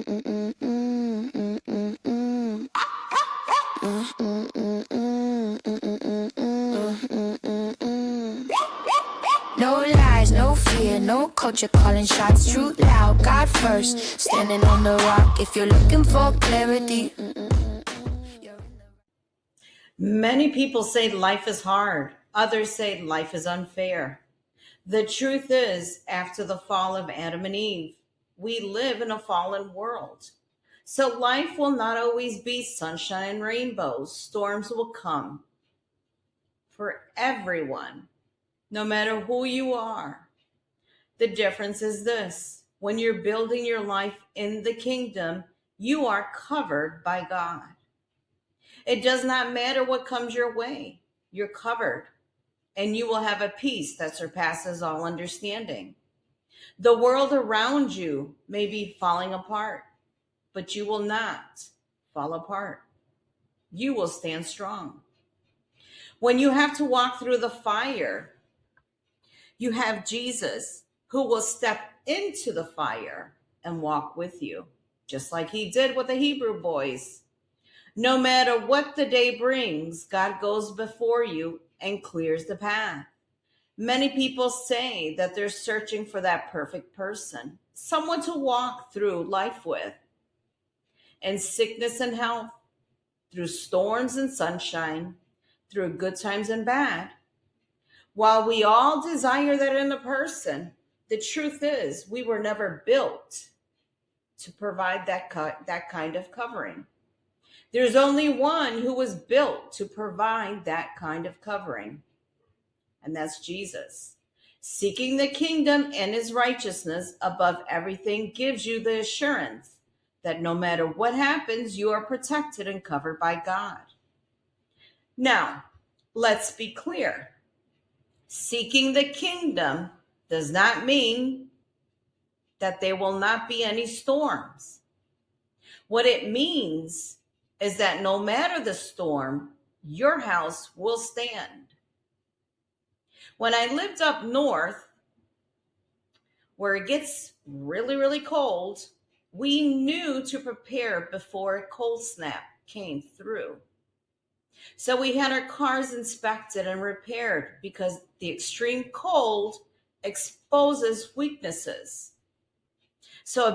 No lies, no fear, no culture calling shots. Truth loud, God first, standing on the rock. If you're looking for clarity. Many people say life is hard. Others say life is unfair. The truth is, after the fall of Adam and Eve, we live in a fallen world. So life will not always be sunshine and rainbows. Storms will come for everyone, no matter who you are. The difference is this: when you're building your life in the kingdom, you are covered by God. It does not matter what comes your way, you're covered, and you will have a peace that surpasses all understanding. The world around you may be falling apart, but you will not fall apart. You will stand strong. When you have to walk through the fire, you have Jesus who will step into the fire and walk with you, just like he did with the Hebrew boys. No matter what the day brings, God goes before you and clears the path. Many people say that they're searching for that perfect person, someone to walk through life with, in sickness and health, through storms and sunshine, through good times and bad. While we all desire that in a person, the truth is we were never built to provide that kind of covering. There's only one who was built to provide that kind of covering, and that's Jesus. Seeking the kingdom and his righteousness above everything gives you the assurance that no matter what happens, you are protected and covered by God. Now, let's be clear. Seeking the kingdom does not mean that there will not be any storms. What it means is that no matter the storm, your house will stand. When I lived up north, where it gets really, really cold, we knew to prepare before a cold snap came through. So we had our cars inspected and repaired because the extreme cold exposes weaknesses. So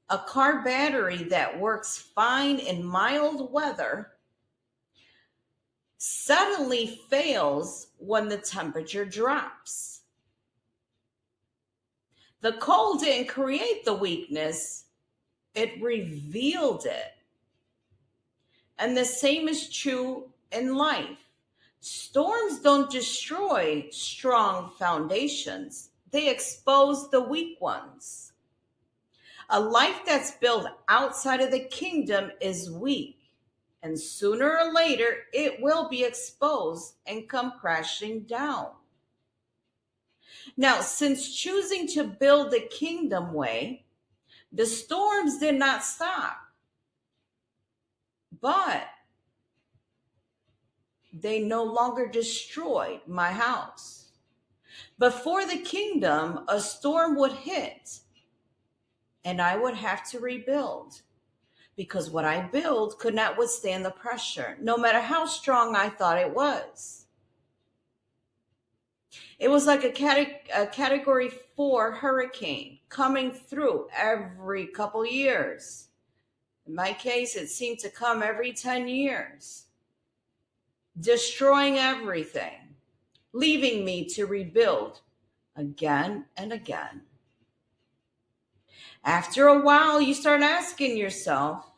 a car battery that works fine in mild weather suddenly fails when the temperature drops. The cold didn't create the weakness, it revealed it. And the same is true in life. Storms don't destroy strong foundations, they expose the weak ones. A life that's built outside of the kingdom is weak, and sooner or later it will be exposed and come crashing down. Now, since choosing to build the kingdom way, the storms did not stop, but they no longer destroyed my house. Before the kingdom, a storm would hit and I would have to rebuild because what I built could not withstand the pressure, no matter how strong I thought it was. It was like a category 4 hurricane coming through every couple years. In my case, it seemed to come every 10 years, destroying everything, leaving me to rebuild again and again. After a while, you start asking yourself,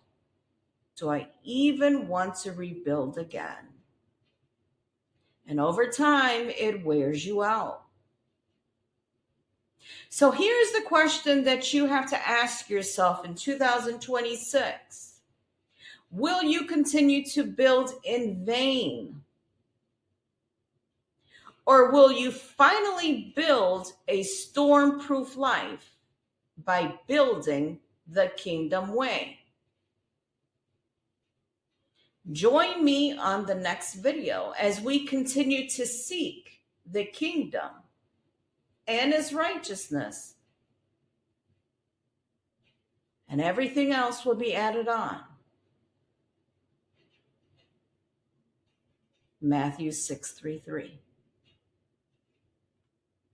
do I even want to rebuild again? And over time, it wears you out. So here's the question that you have to ask yourself in 2026. Will you continue to build in vain? Or will you finally build a storm-proof life by building the kingdom way? Join me on the next video as we continue to seek the kingdom and his righteousness. and everything else will be added on. Matthew 6:33.